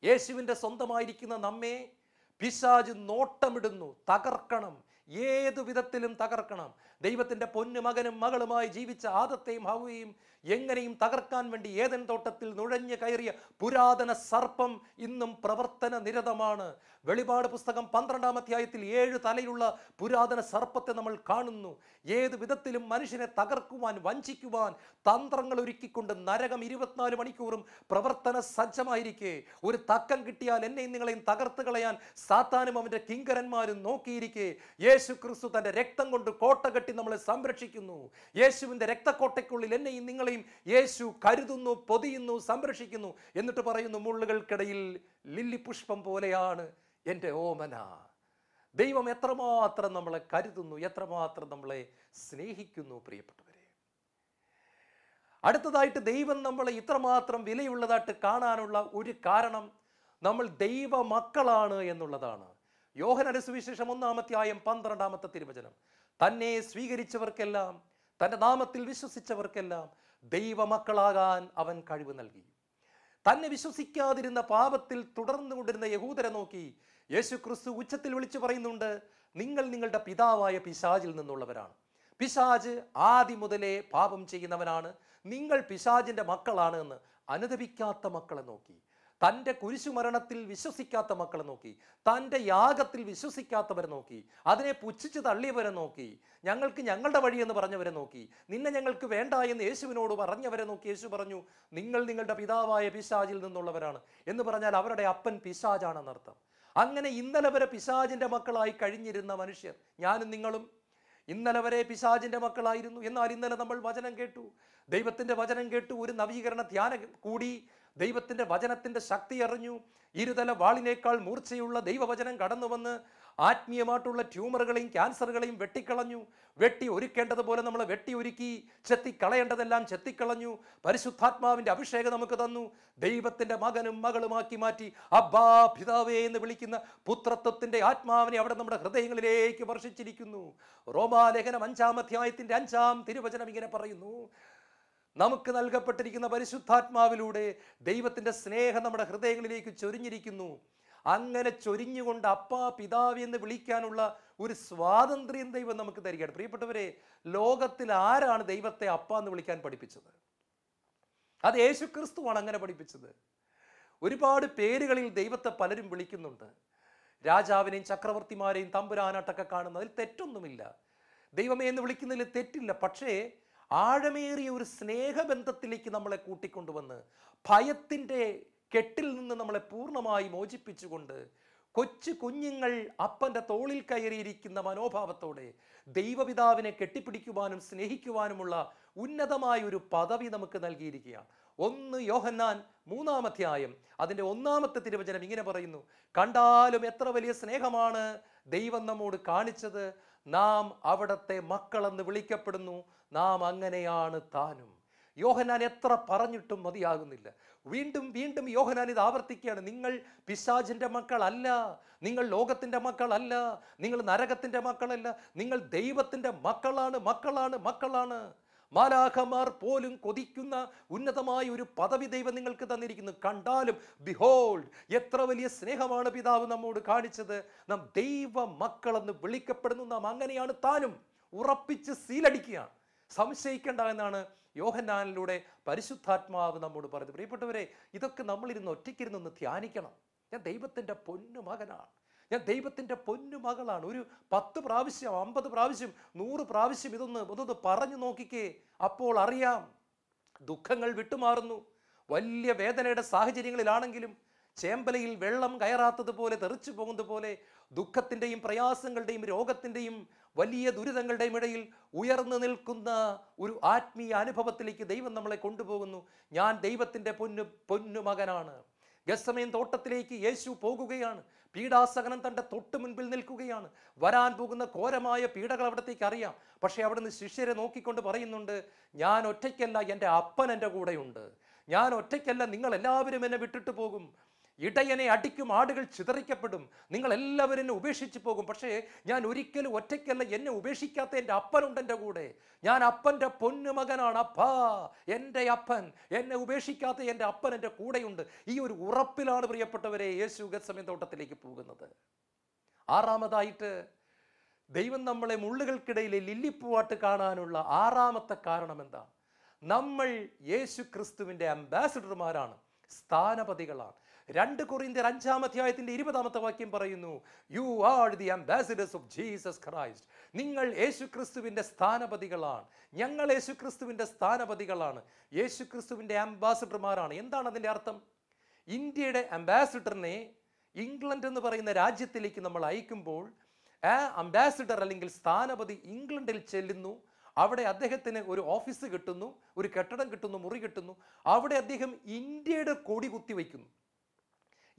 യേശുവിൻ്റെ സ്വന്തമായിരിക്കുന്ന നമ്മെ പിശാച് നോട്ടമിടുന്നു, തകർക്കണം, ഏതു വിധത്തിലും തകർക്കണം. ദൈവത്തിൻ്റെ പൊന്നുമകനും മകളുമായി ജീവിച്ച ആദത്തെയും ഹവ്വയെയും എങ്ങനെയും തകർക്കാൻ വേണ്ടി ഏദൻ തോട്ടത്തിൽ നുഴഞ്ഞു കയറിയ പുരാതന സർപ്പം ഇന്നും പ്രവർത്തന നിരതമാണ്. വെളിപാട് പുസ്തകം 12-ാം അധ്യായത്തിൽ 7 തലയുള്ള പുരാതന സർപ്പത്തെ നമ്മൾ കാണുന്നു. ഏത് വിധത്തിലും മനുഷ്യനെ തകർക്കുവാൻ, വഞ്ചിക്കുവാൻ തന്ത്രങ്ങൾ ഒരുക്കിക്കൊണ്ട് നരകം 24 മണിക്കൂറും പ്രവർത്തന സജ്ജമായിരിക്കെ, ഒരു തക്കം കിട്ടിയാൽ എന്നെയും നിങ്ങളെയും തകർത്ത് കളയാൻ സാത്താനും അവൻ്റെ കിങ്കരന്മാരും നോക്കിയിരിക്കെ, യേശു ക്രിസ്തു തൻ്റെ രക്തം കൊണ്ട് കോട്ട കെട്ടി നമ്മളെ സംരക്ഷിക്കുന്നു. യേശുവിൻ്റെ രക്തക്കോട്ടയ്ക്കുള്ളിൽ എന്നെയും നിങ്ങളെയും യേശു കരുതുന്നു, പൊതിയുന്നു, സംരക്ഷിക്കുന്നു. എന്നിട്ട് പറയുന്നു, മുള്ളുകൾക്കിടയിൽ ലില്ലി പുഷ്പം പോലെയാണ് എൻ്റെ ഓമന. ദൈവം എത്രമാത്രം നമ്മളെ കരുതുന്നു, എത്രമാത്രം നമ്മളെ സ്നേഹിക്കുന്നു പ്രിയപ്പെട്ടവരെ. അടുത്തതായിട്ട്, ദൈവം നമ്മളെ ഇത്രമാത്രം വിലയുള്ളതായിട്ട് കാണാനുള്ള ഒരു കാരണം നമ്മൾ ദൈവ മക്കളാണ് എന്നുള്ളതാണ്. യോഹന്നാന്റെ സുവിശേഷം 1-ാം അധ്യായം 12-ാമത്തെ തിരുവചനം, തന്നെ സ്വീകരിച്ചവർക്കെല്ലാം, തൻ്റെ നാമത്തിൽ വിശ്വസിച്ചവർക്കെല്ലാം ദൈവമക്കളാകാൻ അവൻ കഴിവ് നൽകി. തന്നെ വിശ്വസിക്കാതിരുന്ന പാപത്തിൽ തുടർന്നുകൊണ്ടിരുന്ന യഹൂദരെ നോക്കി യേശു ക്രിസ്തു ഉച്ചത്തിൽ വിളിച്ചു പറയുന്നുണ്ട്, നിങ്ങൾ നിങ്ങളുടെ പിതാവായ പിശാചിൽ നിന്നുള്ളവരാണ്. പിശാച് ആദ്യം മുതലേ പാപം ചെയ്യുന്നവനാണ്. നിങ്ങൾ പിശാചിന്റെ മക്കളാണ് എന്ന് അനുദപിക്കാത്ത മക്കളെ നോക്കി, തൻ്റെ കുരിശുമരണത്തിൽ വിശ്വസിക്കാത്ത മക്കളെ നോക്കി, തൻ്റെ യാഗത്തിൽ വിശ്വസിക്കാത്തവരെ നോക്കി, അതിനെ പുച്ഛിച്ച് തള്ളിയവരെ നോക്കി, ഞങ്ങൾക്ക് ഞങ്ങളുടെ വഴിയെന്ന് പറഞ്ഞവരെ നോക്കി, നിന്നെ ഞങ്ങൾക്ക് വേണ്ട എന്ന് യേശുവിനോട് പറഞ്ഞവരെ നോക്കി യേശു പറഞ്ഞു, നിങ്ങൾ നിങ്ങളുടെ പിതാവായ പിശാചിൽ നിന്നുള്ളവരാണ് എന്ന് പറഞ്ഞാൽ അവരുടെ അപ്പൻ പിശാചാണെന്നർത്ഥം. അങ്ങനെ ഇന്നലെ വരെ പിശാചിന്റെ മക്കളായി കഴിഞ്ഞിരുന്ന മനുഷ്യർ, ഞാനും നിങ്ങളും ഇന്നലെ വരെ പിശാചിന്റെ മക്കളായിരുന്നു. എന്നാൽ ഇന്നലെ നമ്മൾ വചനം കേട്ടു, ദൈവത്തിന്റെ വചനം കേട്ടു, ഒരു നവീകരണ ധ്യാനം കൂടി, ദൈവത്തിന്റെ വചനത്തിന്റെ ശക്തി അറിഞ്ഞു. ഇരുതല വാളിനേക്കാൾ മൂർച്ചയുള്ള ദൈവവചനം കടന്നു വന്ന് ആത്മീയമായിട്ടുള്ള ട്യൂമറുകളെയും ക്യാൻസറുകളെയും വെട്ടിക്കളഞ്ഞു. വെട്ടി ഒരുക്കേണ്ടതുപോലെ നമ്മളെ വെട്ടി ഒരുക്കി, ചെത്തിക്കളയേണ്ടതെല്ലാം ചെത്തിക്കളഞ്ഞു. പരിശുദ്ധാത്മാവിന്റെ അഭിഷേകം നമുക്ക് തന്നു. ദൈവത്തിന്റെ മകനും മകളുമാക്കി മാറ്റി. അബ്ബാ പിതാവേ എന്ന് വിളിക്കുന്ന പുത്രത്വത്തിന്റെ ആത്മാവിനെ അവിടെ നമ്മുടെ ഹൃദയങ്ങളിലേക്ക് വർഷിച്ചിരിക്കുന്നു. റോമാലേഖനം 5-ാം അധ്യായത്തിന്റെ 5-ാം തിരുവചനം ഇങ്ങനെ പറയുന്നു, നമുക്ക് നൽകപ്പെട്ടിരിക്കുന്ന പരിശുദ്ധാത്മാവിലൂടെ ദൈവത്തിന്റെ സ്നേഹം നമ്മുടെ ഹൃദയങ്ങളിലേക്ക് ചൊരിഞ്ഞിരിക്കുന്നു. അങ്ങനെ ചൊരിഞ്ഞുകൊണ്ട് അപ്പാ പിതാവ് എന്ന് വിളിക്കാനുള്ള ഒരു സ്വാതന്ത്ര്യം ദൈവം നമുക്ക് തരികയാണ്. പ്രിയപ്പെട്ടവരെ, ലോകത്തിൽ ആരാണ് ദൈവത്തെ അപ്പ എന്ന് വിളിക്കാൻ പഠിപ്പിച്ചത്? അത് യേശു ക്രിസ്തുവാണ് അങ്ങനെ പഠിപ്പിച്ചത്. ഒരുപാട് പേരുകളിൽ ദൈവത്തെ പലരും വിളിക്കുന്നുണ്ട്. രാജാവിനെയും ചക്രവർത്തിമാരെയും തമ്പുരാനായിട്ടൊക്കെ കാണുന്നതിൽ തെറ്റൊന്നുമില്ല. ദൈവമേ എന്ന് വിളിക്കുന്നതിൽ തെറ്റില്ല. പക്ഷേ ആഴമേറിയ ഒരു സ്നേഹബന്ധത്തിലേക്ക് നമ്മളെ കൂട്ടിക്കൊണ്ടുവന്ന് ഭയത്തിൻ്റെ കെട്ടിൽ നിന്ന് നമ്മളെ പൂർണ്ണമായി മോചിപ്പിച്ചുകൊണ്ട് കൊച്ചു കുഞ്ഞുങ്ങൾ അപ്പൻ്റെ തോളിൽ കയറിയിരിക്കുന്ന മനോഭാവത്തോടെ ദൈവപിതാവിനെ കെട്ടിപ്പിടിക്കുവാനും സ്നേഹിക്കുവാനുമുള്ള ഉന്നതമായ ഒരു പദവി നമുക്ക് നൽകിയിരിക്കുകയാണ്. 1 യോഹന്നാൻ 3-ാം അധ്യായം അതിൻ്റെ 1-ാമത്തെ തിരുവചനം ഇങ്ങനെ പറയുന്നു, കണ്ടാലും എത്ര വലിയ സ്നേഹമാണ് ദൈവം നമ്മോട് കാണിച്ചത്, നാം അവിടത്തെ മക്കളെന്ന് വിളിക്കപ്പെടുന്നു, നാം അങ്ങനെയാണ് താനും. യോഹന്നാൻ എത്ര പറഞ്ഞിട്ടും മതിയാകുന്നില്ല. വീണ്ടും വീണ്ടും യോഹന്നാൻ ഇത് ആവർത്തിക്കുകയാണ്, നിങ്ങൾ പിശാചിന്റെ മക്കളല്ല, നിങ്ങൾ ലോകത്തിന്റെ മക്കളല്ല, നിങ്ങൾ നരകത്തിന്റെ മക്കളല്ല, നിങ്ങൾ ദൈവത്തിന്റെ മക്കളാണ്, മക്കളാണ്, മക്കളാണ്. മാലാഖമാർ പോലും കൊതിക്കുന്ന ഉന്നതമായ ഒരു പദവി ദൈവം നിങ്ങൾക്ക് തന്നിരിക്കുന്നു. കണ്ടാലും ബിഹോൾഡ്, എത്ര വലിയ സ്നേഹമാണ് പിതാവ് നമ്മോട് കാണിച്ചത്, നാം ദൈവ മക്കളെന്ന് വിളിക്കപ്പെടുന്നു, നാം അങ്ങനെയാണ് താനും. ഉറപ്പിച്ച് സീലടിക്കുകയാണ്, സംശയിക്കേണ്ട എന്നാണ് യോഹന്നാനിലൂടെ പരിശുദ്ധാത്മാവ് നമ്മോട് പറയുന്നത്. പ്രിയപ്പെട്ടവരെ, ഇതൊക്കെ നമ്മളിരുന്ന് ഒറ്റയ്ക്കിരുന്നൊന്ന് ധ്യാനിക്കണം. ഞാൻ ദൈവത്തിൻ്റെ പൊന്നു മകനാണ്, ഞാൻ ദൈവത്തിൻ്റെ പൊന്നു മകളാണ്. ഒരു 10 പ്രാവശ്യം 50 പ്രാവശ്യം 100 പ്രാവശ്യം ഇതൊന്ന് പറഞ്ഞു നോക്കിക്കേ. അപ്പോൾ അറിയാം, ദുഃഖങ്ങൾ വിട്ടുമാറുന്നു. വലിയ വേദനയുടെ സാഹചര്യങ്ങളിലാണെങ്കിലും ചേമ്പലയിൽ വെള്ളം കയറാത്തതുപോലെ തെറിച്ചു പോകുന്നത് പോലെ ദുഃഖത്തിൻ്റെയും പ്രയാസങ്ങളുടെയും രോഗത്തിൻ്റെയും വലിയ ദുരിതങ്ങളുടെയും ഇടയിൽ ഉയർന്നു നിൽക്കുന്ന ഒരു ആത്മീയ അനുഭവത്തിലേക്ക് ദൈവം നമ്മളെ കൊണ്ടുപോകുന്നു. ഞാൻ ദൈവത്തിൻ്റെ പൊന്നു മകനാണ്. ഗെത്സമേൻ തോട്ടത്തിലേക്ക് യേശു പോകുകയാണ്. പീഡാസഹനം തൻ്റെ തൊട്ട് മുൻപിൽ നിൽക്കുകയാണ്. വരാൻ പോകുന്ന ഘോരമായ പീഡകൾ അവിടത്തേക്ക് അറിയാം. പക്ഷേ അവിടുന്ന് ശിഷ്യരെ നോക്കിക്കൊണ്ട് പറയുന്നുണ്ട്, ഞാൻ ഒറ്റയ്ക്കല്ല, എൻ്റെ അപ്പൻ എൻ്റെ കൂടെയുണ്ട്. ഞാൻ ഒറ്റയ്ക്കല്ല, നിങ്ങൾ എല്ലാവരും എന്നെ വിട്ടിട്ട് പോകും. ഇടയനെ അടിക്കും, ആടുകൾ ചിതറിക്കപ്പെടും, നിങ്ങൾ എല്ലാവരും എന്നെ ഉപേക്ഷിച്ച് പോകും. പക്ഷേ ഞാൻ ഒരിക്കലും ഒറ്റയ്ക്കല്ല, എന്നെ ഉപേക്ഷിക്കാത്ത എൻ്റെ അപ്പനുണ്ട് എൻ്റെ കൂടെ. ഞാൻ അപ്പൻ്റെ പൊന്നുമകനാണ്. അപ്പാ, എൻ്റെ അപ്പൻ, എന്നെ ഉപേക്ഷിക്കാത്ത എൻ്റെ അപ്പൻ എൻ്റെ കൂടെയുണ്ട്. ഈ ഒരു ഉറപ്പിലാണ് പ്രിയപ്പെട്ടവരെ യേശു ഗെത്സമേൻ തോട്ടത്തിലേക്ക് പോകുന്നത്. 6-ാമതായിട്ട് ദൈവം നമ്മളെ മുള്ളുകൾക്കിടയിലെ ലില്ലിപ്പൂവാട്ട് കാണാനുള്ള 6-ാമത്തെ കാരണം എന്താ? നമ്മൾ യേശു ക്രിസ്തുവിൻ്റെ അംബാസിഡർമാരാണ്, സ്ഥാനപതികളാണ്. 2 കൊറിന്ത്യർ 5-ാം അധ്യായത്തിന്റെ 20-ാമത്തെ വാക്യം പറയുന്നു, you are the ambassadors of Jesus Christ. നിങ്ങൾ യേശു ക്രിസ്തുവിൻ്റെ സ്ഥാനപതികളാണ്. ഞങ്ങൾ യേശു ക്രിസ്തുവിൻ്റെ സ്ഥാനപതികളാണ്, യേശു ക്രിസ്തുവിൻ്റെ അംബാസിഡർമാരാണ്. എന്താണ് അതിൻ്റെ അർത്ഥം? ഇന്ത്യയുടെ അംബാസിഡറിനെ ഇംഗ്ലണ്ട് എന്ന് പറയുന്ന രാജ്യത്തിലേക്ക് നമ്മൾ അയക്കുമ്പോൾ ആ അംബാസിഡർ അല്ലെങ്കിൽ സ്ഥാനപതി ഇംഗ്ലണ്ടിൽ ചെല്ലുന്നു. അവിടെ അദ്ദേഹത്തിന് ഒരു ഓഫീസ് കിട്ടുന്നു, ഒരു കെട്ടിടം കിട്ടുന്നു, മുറി കിട്ടുന്നു. അവിടെ അദ്ദേഹം ഇന്ത്യയുടെ കൊടി കുത്തിവെക്കുന്നു.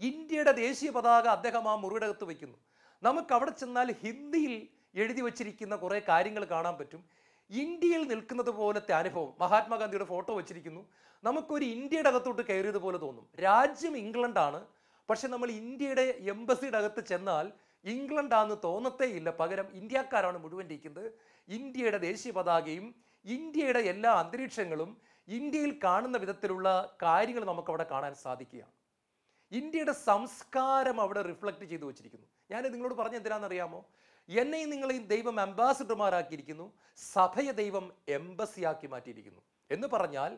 ഇന്ത്യയുടെ ദേശീയ പതാക അദ്ദേഹം ആ മുറിയുടെ അകത്ത് വയ്ക്കുന്നു. നമുക്ക് അവിടെ ചെന്നാൽ ഹിന്ദിയിൽ എഴുതി വച്ചിരിക്കുന്ന കുറേ കാര്യങ്ങൾ കാണാൻ പറ്റും. ഇന്ത്യയിൽ നിൽക്കുന്നത് പോലത്തെ അനുഭവം. മഹാത്മാഗാന്ധിയുടെ ഫോട്ടോ വച്ചിരിക്കുന്നു. നമുക്കൊരു ഇന്ത്യയുടെ അകത്തോട്ട് കയറിയതുപോലെ തോന്നും. രാജ്യം ഇംഗ്ലണ്ടാണ്, പക്ഷെ നമ്മൾ ഇന്ത്യയുടെ എംബസിയുടെ അകത്ത് ചെന്നാൽ ഇംഗ്ലണ്ടാന്ന് തോന്നത്തേയില്ല. പകരം ഇന്ത്യക്കാരാണ് മുഴുവൻ ഇരിക്കുന്നത്. ഇന്ത്യയുടെ ദേശീയ പതാകയും ഇന്ത്യയുടെ എല്ലാ അന്തരീക്ഷങ്ങളും ഇന്ത്യയിൽ കാണുന്ന വിധത്തിലുള്ള കാര്യങ്ങൾ നമുക്കവിടെ കാണാൻ സാധിക്കുകയാണ്. ഇന്ത്യയുടെ സംസ്കാരം അവിടെ റിഫ്ലക്റ്റ് ചെയ്തു വച്ചിരിക്കുന്നു. ഞാൻ നിങ്ങളോട് പറഞ്ഞ എന്തിനാണെന്നറിയാമോ? എന്നെയും നിങ്ങളെയും ദൈവം അംബാസിഡർമാരാക്കിയിരിക്കുന്നു, സഭയെ ദൈവം എംബസിയാക്കി മാറ്റിയിരിക്കുന്നു. എന്ന് പറഞ്ഞാൽ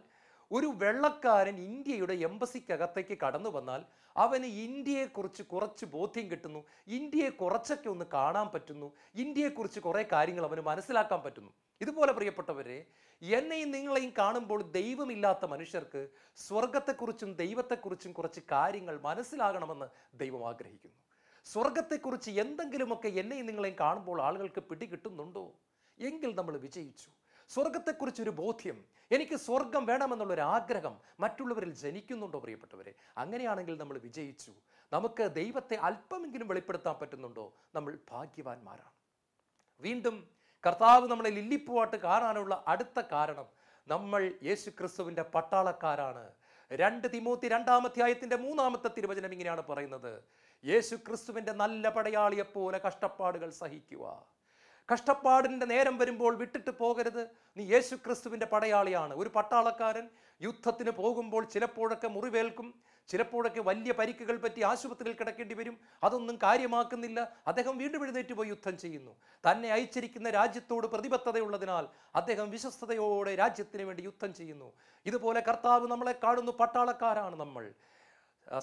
ഒരു വെള്ളക്കാരൻ ഇന്ത്യയുടെ എംബസിക്കകത്തേക്ക് കടന്നു വന്നാൽ അവന് ഇന്ത്യയെക്കുറിച്ച് കുറച്ച് ബോധ്യം കിട്ടുന്നു, ഇന്ത്യയെ കുറച്ചൊക്കെ ഒന്ന് കാണാൻ പറ്റുന്നു, ഇന്ത്യയെക്കുറിച്ച് കുറേ കാര്യങ്ങൾ അവന് മനസ്സിലാക്കാൻ പറ്റുന്നു. ഇതുപോലെ പ്രിയപ്പെട്ടവരെ, എന്നെയും നിങ്ങളെയും കാണുമ്പോൾ ദൈവമില്ലാത്ത മനുഷ്യർക്ക് സ്വർഗത്തെക്കുറിച്ചും ദൈവത്തെക്കുറിച്ചും കുറച്ച് കാര്യങ്ങൾ മനസ്സിലാകണമെന്ന് ദൈവം ആഗ്രഹിക്കുന്നു. സ്വർഗത്തെക്കുറിച്ച് എന്തെങ്കിലുമൊക്കെ എന്നെയും നിങ്ങളെയും കാണുമ്പോൾ ആളുകൾക്ക് പിടികിട്ടുന്നുണ്ടോ? എങ്കിൽ നമ്മൾ വിജയിച്ചു. സ്വർഗത്തെക്കുറിച്ചൊരു ബോധ്യം, എനിക്ക് സ്വർഗം വേണമെന്നുള്ളൊരു ആഗ്രഹം മറ്റുള്ളവരിൽ ജനിക്കുന്നുണ്ടോ പ്രിയപ്പെട്ടവരെ? അങ്ങനെയാണെങ്കിൽ നമ്മൾ വിജയിച്ചു. നമുക്ക് ദൈവത്തെ അല്പമെങ്കിലും വെളിപ്പെടുത്താൻ പറ്റുന്നുണ്ടോ? നമ്മൾ ഭാഗ്യവാന്മാരാണ്. വീണ്ടും കർത്താവ് നമ്മളെ ലില്ലിപ്പൂവായിട്ട് കാണാനുള്ള അടുത്ത കാരണം, നമ്മൾ യേശു ക്രിസ്തുവിൻ്റെ പട്ടാളക്കാരാണ്. 2 തിമോത്തി 2-ാം അധ്യായത്തിൻ്റെ 3-ാമത്തെ തിരുവചനം ഇങ്ങനെയാണ് പറയുന്നത്: യേശു ക്രിസ്തുവിൻ്റെ നല്ല പടയാളിയെപ്പോലെ കഷ്ടപ്പാടുകൾ സഹിക്കുക. കഷ്ടപ്പാടിൻ്റെ നേരം വരുമ്പോൾ വിട്ടിട്ട് പോകരുത്. നീ യേശു ക്രിസ്തുവിൻ്റെ പടയാളിയാണ്. ഒരു പട്ടാളക്കാരൻ യുദ്ധത്തിന് പോകുമ്പോൾ ചിലപ്പോഴൊക്കെ മുറിവേൽക്കും, ചിലപ്പോഴൊക്കെ വലിയ പരിക്കുകൾ പറ്റി ആശുപത്രിയിൽ കിടക്കേണ്ടി വരും. അതൊന്നും കാര്യമാക്കുന്നില്ല. അദ്ദേഹം വീണ്ടും എഴുന്നേറ്റ് പോയി യുദ്ധം ചെയ്യുന്നു. തന്നെ അയച്ചിരിക്കുന്ന രാജ്യത്തോട് പ്രതിബദ്ധതയുള്ളതിനാൽ അദ്ദേഹം വിശ്വസ്തയോടെ രാജ്യത്തിന് വേണ്ടി യുദ്ധം ചെയ്യുന്നു. ഇതുപോലെ കർത്താവ് നമ്മളെ കാണുന്നു, പട്ടാളക്കാരാണ് നമ്മൾ.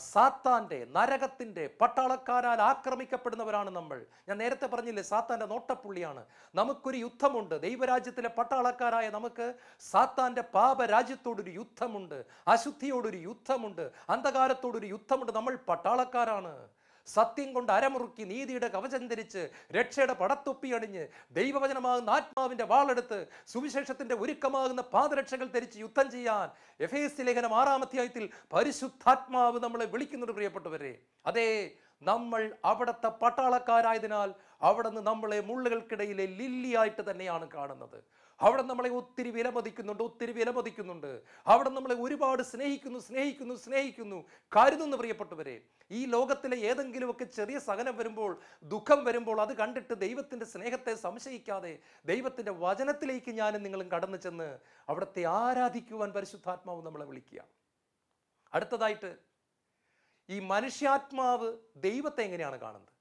സാത്താൻ്റെ, നരകത്തിൻ്റെ പട്ടാളക്കാരാൽ ആക്രമിക്കപ്പെടുന്നവരാണ് നമ്മൾ. ഞാൻ നേരത്തെ പറഞ്ഞില്ലേ, സാത്താൻ്റെ നോട്ടപ്പുള്ളിയാണ്. നമുക്കൊരു യുദ്ധമുണ്ട്. ദൈവരാജ്യത്തിലെ പട്ടാളക്കാരായ നമുക്ക് സാത്താൻ്റെ പാപരാജ്യത്തോടൊരു യുദ്ധമുണ്ട്, അശുദ്ധിയോടൊരു യുദ്ധമുണ്ട്, അന്ധകാരത്തോടൊരു യുദ്ധമുണ്ട്. നമ്മൾ പട്ടാളക്കാരാണ്. സത്യം കൊണ്ട് അരമുറുക്കി, നീതിയുടെ കവചം ധരിച്ച്, രക്ഷയുടെ പടത്തൊപ്പി അണിഞ്ഞ്, ദൈവവചനമാകുന്ന ആത്മാവിൻ്റെ വാളെടുത്ത്, സുവിശേഷത്തിൻ്റെ ഒരുക്കമാകുന്ന പാദരക്ഷകൾ ധരിച്ച് യുദ്ധം ചെയ്യാൻ എഫേസ്യ ലേഖനം 6-ാം അധ്യായത്തിൽ പരിശുദ്ധാത്മാവ് നമ്മളെ വിളിക്കുന്നുണ്ട് പ്രിയപ്പെട്ടവരെ. അതേ, നമ്മൾ അവിടുത്തെ പട്ടാളക്കാരായതിനാൽ അവിടെ നിന്ന് നമ്മളെ മുള്ളുകൾക്കിടയിലെ ലില്ലിയായിട്ട് തന്നെയാണ് കാണുന്നത്. അവിടെ നമ്മളെ ഒത്തിരി വിലമതിക്കുന്നുണ്ട്. അവിടെ നമ്മളെ ഒരുപാട് സ്നേഹിക്കുന്നു, കരുതുന്നു പ്രിയപ്പെട്ടവരെ. ഈ ലോകത്തിലെ ഏതെങ്കിലുമൊക്കെ ചെറിയ സഹനം വരുമ്പോൾ, ദുഃഖം വരുമ്പോൾ അത് കണ്ടിട്ട് ദൈവത്തിൻ്റെ സ്നേഹത്തെ സംശയിക്കാതെ ദൈവത്തിൻ്റെ വചനത്തിലേക്ക് ഞാനും നിങ്ങളും കടന്നു ചെന്ന് അവിടുത്തെ ആരാധിക്കുവാൻ പരിശുദ്ധാത്മാവ് നമ്മളെ വിളിക്കുക. അടുത്തതായിട്ട്, ഈ മനുഷ്യാത്മാവ് ദൈവത്തെ എങ്ങനെയാണ് കാണുന്നത്?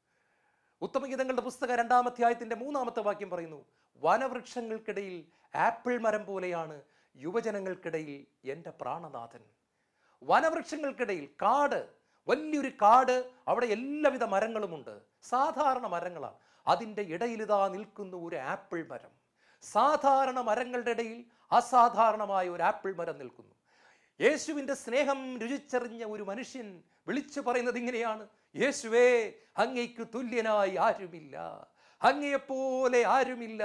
ഉത്തമഗീതങ്ങളുടെ പുസ്തകം 2-ാം അധ്യായത്തിൻ്റെ 3-ാമത്തെ വാക്യം പറയുന്നു: വനവൃക്ഷങ്ങൾക്കിടയിൽ ആപ്പിൾ മരം പോലെയാണ് യുവജനങ്ങൾക്കിടയിൽ എൻ്റെ പ്രാണനാഥൻ. വനവൃക്ഷങ്ങൾക്കിടയിൽ, കാട്, വലിയൊരു കാട്, അവിടെ എല്ലാവിധ മരങ്ങളുമുണ്ട്, സാധാരണ മരങ്ങളാണ്. അതിൻ്റെ ഇടയിലിതാ നിൽക്കുന്നു ഒരു ആപ്പിൾ മരം. സാധാരണ മരങ്ങളുടെ ഇടയിൽ അസാധാരണമായ ഒരു ആപ്പിൾ മരം നിൽക്കുന്നു. യേശുവിൻ്റെ സ്നേഹം രുചിച്ചറിഞ്ഞ ഒരു മനുഷ്യൻ വിളിച്ചു പറയുന്നത് ഇങ്ങനെയാണ്: യേശുവേ, അങ്ങയ്ക്ക് തുല്യനായി ആരുമില്ല, അങ്ങയെപ്പോലെ ആരുമില്ല.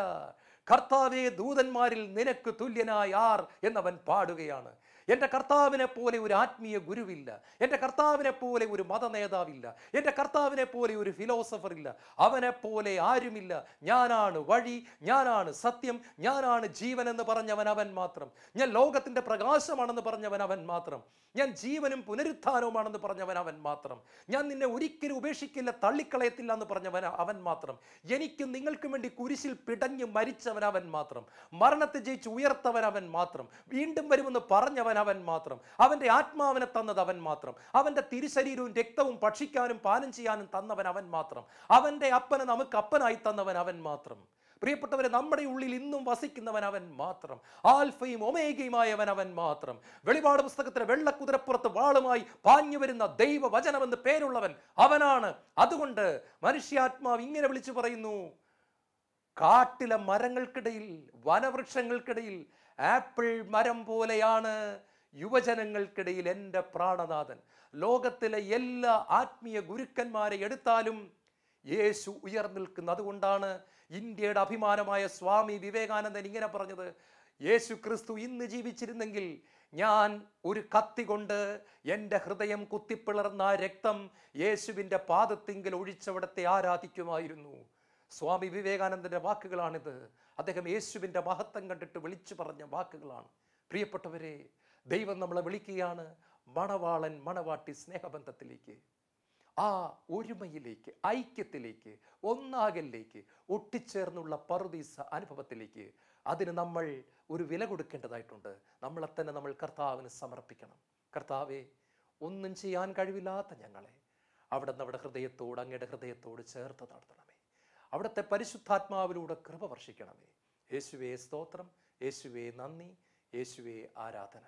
കർത്താവേ, ദൂതന്മാരിൽ നിനക്ക് തുല്യനായി ആർ എന്നവൻ പാടുകയാണ്. എൻ്റെ കർത്താവിനെ പോലെ ഒരു ആത്മീയ ഗുരുവില്ല, എൻ്റെ കർത്താവിനെ പോലെ ഒരു മത നേതാവില്ല, എൻ്റെ കർത്താവിനെ പോലെ ഒരു ഫിലോസഫർ ഇല്ല, അവനെപ്പോലെ ആരുമില്ല. ഞാനാണ് വഴി, ഞാനാണ് സത്യം, ഞാനാണ് ജീവൻ എന്ന് പറഞ്ഞവൻ അവൻ മാത്രം. ഞാൻ ലോകത്തിൻ്റെ പ്രകാശമാണെന്ന് പറഞ്ഞവൻ അവൻ മാത്രം. ഞാൻ ജീവനും പുനരുത്ഥാനവുമാണെന്ന് പറഞ്ഞവൻ അവൻ മാത്രം. ഞാൻ നിന്നെ ഒരിക്കലും ഉപേക്ഷിക്കില്ല, തള്ളിക്കളയത്തില്ല എന്ന് പറഞ്ഞവൻ അവൻ മാത്രം. എനിക്കും നിങ്ങൾക്കും വേണ്ടി കുരിശിൽ പിടഞ്ഞു മരിച്ചവൻ അവൻ മാത്രം. മരണത്തെ ജയിച്ച് ഉയർത്തവൻ അവൻ മാത്രം. വീണ്ടും വരുമെന്ന് പറഞ്ഞവൻ അവൻ മാത്രം. അവൻ്റെ ആത്മാവിനെ തന്നത് അവൻ മാത്രം. അവൻ്റെ തിരുശരീരവും രക്തവും ഭക്ഷിക്കാനും പാനം ചെയ്യാനും തന്നവൻ അവൻ മാത്രം. അവൻ്റെ അപ്പനെ നമുക്ക് അപ്പനായി തന്നവൻ അവൻ മാത്രം. പ്രിയപ്പെട്ടവരെ, നമ്മുടെ ഉള്ളിൽ ഇന്നും വസിക്കുന്നവൻ അവൻ മാത്രം. ആൽഫയും ഒമേഗയുമായവൻ അവൻ മാത്രം. വെളിപാട് പുസ്തകത്തിലെ വെള്ളക്കുതിരപ്പുറത്ത് വാളുമായി പാഞ്ഞു വരുന്ന ദൈവവചനമെന്ന് പേരുള്ളവൻ അവനാണ്. അതുകൊണ്ട് മനുഷ്യാത്മാവ് ഇങ്ങനെ വിളിച്ചു പറയുന്നു: കാട്ടിലെ മരങ്ങൾക്കിടയിൽ, വനവൃക്ഷങ്ങൾക്കിടയിൽ ആപ്പിൾ മരം പോലെയാണ് യുവജനങ്ങൾക്കിടയിൽ എൻ്റെ പ്രാണനാഥൻ. ലോകത്തിലെ എല്ലാ ആത്മീയ ഗുരുക്കന്മാരെ എടുത്താലും യേശു ഉയർന്നിൽക്കുന്നു. അതുകൊണ്ടാണ് ഇന്ത്യയുടെ അഭിമാനമായ സ്വാമി വിവേകാനന്ദൻ ഇങ്ങനെ പറഞ്ഞത്: യേശു ക്രിസ്തു ഇന്ന് ജീവിച്ചിരുന്നെങ്കിൽ ഞാൻ ഒരു കത്തി കൊണ്ട് എൻ്റെ ഹൃദയം കുത്തിപ്പിളർന്ന രക്തം യേശുവിൻ്റെ പാദത്തിങ്കിൽ ഒഴിച്ചവിടത്തെ ആരാധിക്കുമായിരുന്നു. സ്വാമി വിവേകാനന്ദൻ്റെ വാക്കുകളാണിത്. അദ്ദേഹം യേശുവിൻ്റെ മഹത്വം കണ്ടിട്ട് വിളിച്ചു പറഞ്ഞ വാക്കുകളാണ്. പ്രിയപ്പെട്ടവരെ, ദൈവം നമ്മളെ വിളിക്കുകയാണ് മണവാളൻ മണവാട്ടി സ്നേഹബന്ധത്തിലേക്ക്, ആ ഒരുമയിലേക്ക്, ഐക്യത്തിലേക്ക്, ഒന്നാകലിലേക്ക്, ഒട്ടിച്ചേർന്നുള്ള പറുദീസ അനുഭവത്തിലേക്ക്. അതിന് നമ്മൾ ഒരു വില കൊടുക്കേണ്ടതായിട്ടുണ്ട്. നമ്മളെ തന്നെ നമ്മൾ കർത്താവിന് സമർപ്പിക്കണം. കർത്താവെ, ഒന്നും ചെയ്യാൻ കഴിവില്ലാത്ത ഞങ്ങളെ അവിടുന്ന് അവിടെ ഹൃദയത്തോട്, അങ്ങയുടെ ഹൃദയത്തോട് ചേർത്ത് നടത്തണമേ. അവിടുത്തെ പരിശുദ്ധാത്മാവിലൂടെ കൃപ വർഷിക്കണമേ. യേശുവേ സ്തോത്രം, യേശുവേ നന്ദി, യേശുവേ ആരാധന.